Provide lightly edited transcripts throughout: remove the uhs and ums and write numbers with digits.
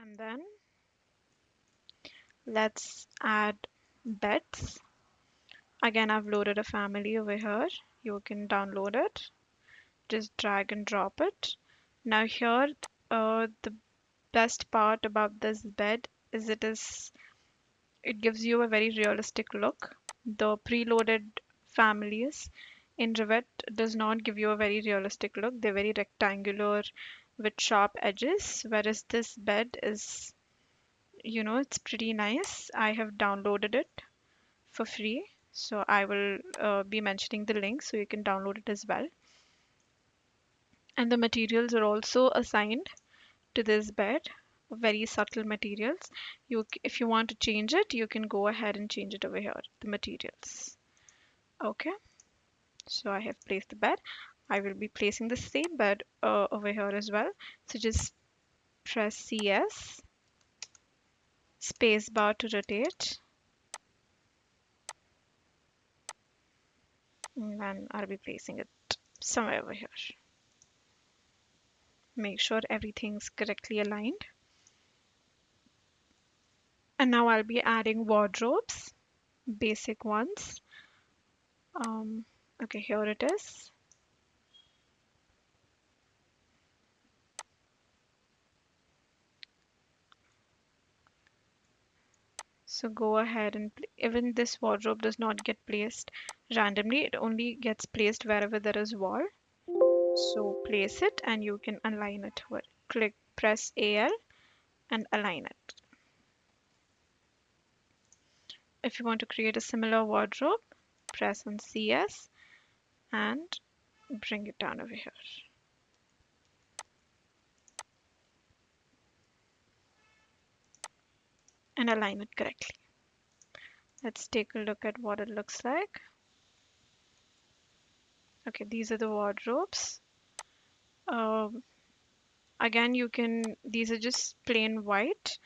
And then let's add beds. Again, I've loaded a family over here. You can download it. Just drag and drop it. Now here, the best part about this bed is it gives you a very realistic look. The preloaded families in Revit does not give you a very realistic look. They're very rectangular with sharp edges, whereas this bed is, it's pretty nice. I have downloaded it for free, so I will be mentioning the link so you can download it as well. And the materials are also assigned to this bed, very subtle materials. If you want to change it, you can go ahead and change it over here, the materials. Okay, so I have placed the bed. I will be placing the same bed over here as well. So just press CS, space bar to rotate, and then I'll be placing it somewhere over here. Make sure everything's correctly aligned. And now I'll be adding wardrobes, basic ones. Okay, here it is. So go ahead and even this wardrobe does not get placed randomly. It only gets placed wherever there is wall. So place it and you can align it. Press AL and align it. If you want to create a similar wardrobe, press on CS and bring it down over here. And align it correctly. Let's take a look at what it looks like. Okay, these are the wardrobes. Um, Again, these are just plain white.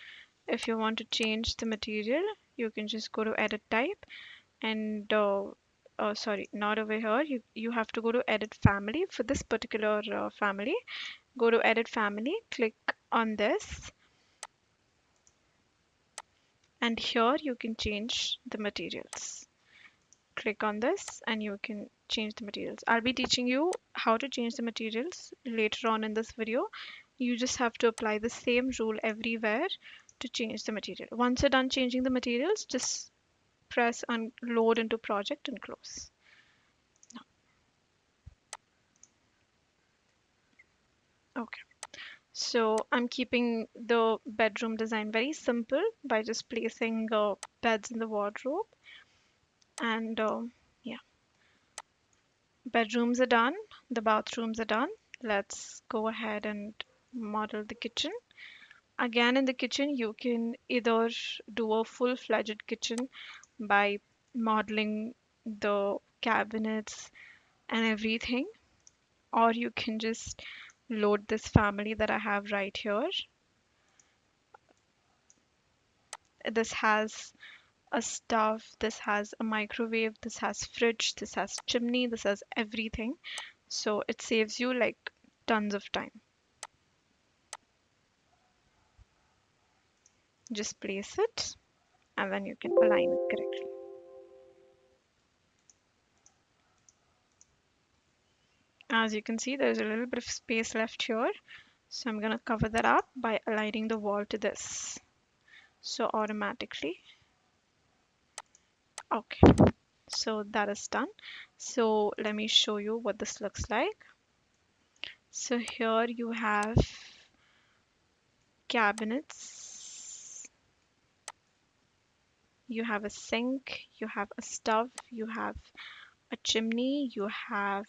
If you want to change the material, you can just go to edit type and sorry, not over here. You have to go to edit family for this particular family. Go to edit family, click on this, and here you can change the materials. Click on this and you can change the materials. I'll be teaching you how to change the materials later on in this video. You just have to apply the same rule everywhere to change the material. Once you're done changing the materials, just press on load into project and close. Okay, so I'm keeping the bedroom design very simple by just placing beds in the wardrobe. And yeah, bedrooms are done, the bathrooms are done. Let's go ahead and model the kitchen. Again, in the kitchen, you can either do a full-fledged kitchen by modeling the cabinets and everything, or you can just load this family that I have right here. This has a stove, this has a microwave, this has fridge, this has chimney, this has everything. So it saves you like tons of time. Just place it and then you can align it correctly. As you can see, there's a little bit of space left here. So I'm going to cover that up by aligning the wall to this. So automatically. Okay, so that is done. So let me show you what this looks like. So here you have cabinets, you have a sink, you have a stove, you have a chimney, you have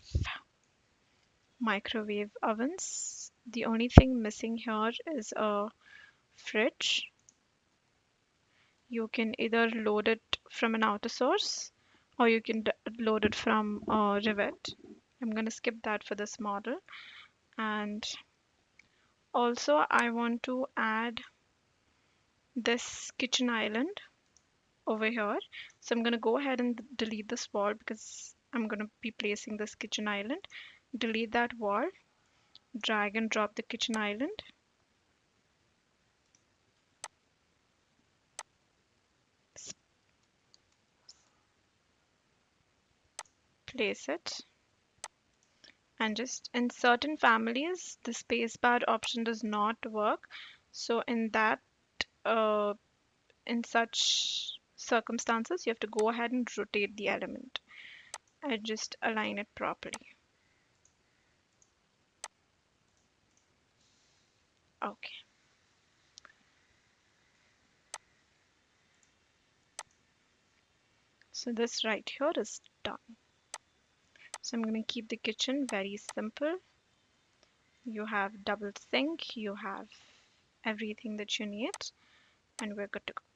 microwave ovens. The only thing missing here is a fridge. You can either load it from an outer source or you can load it from Revit. I'm going to skip that for this model. And also I want to add this kitchen island over here. So I'm going to go ahead and delete this wall because I'm going to be placing this kitchen island. Delete that wall, drag and drop the kitchen island. place it. And just in certain families, the spacebar option does not work. So uh, in such circumstances, you have to go ahead and rotate the element and just align it properly. Okay, so this right here is done. So I'm going to keep the kitchen very simple. You have double sink, you have everything that you need, and we're good to go.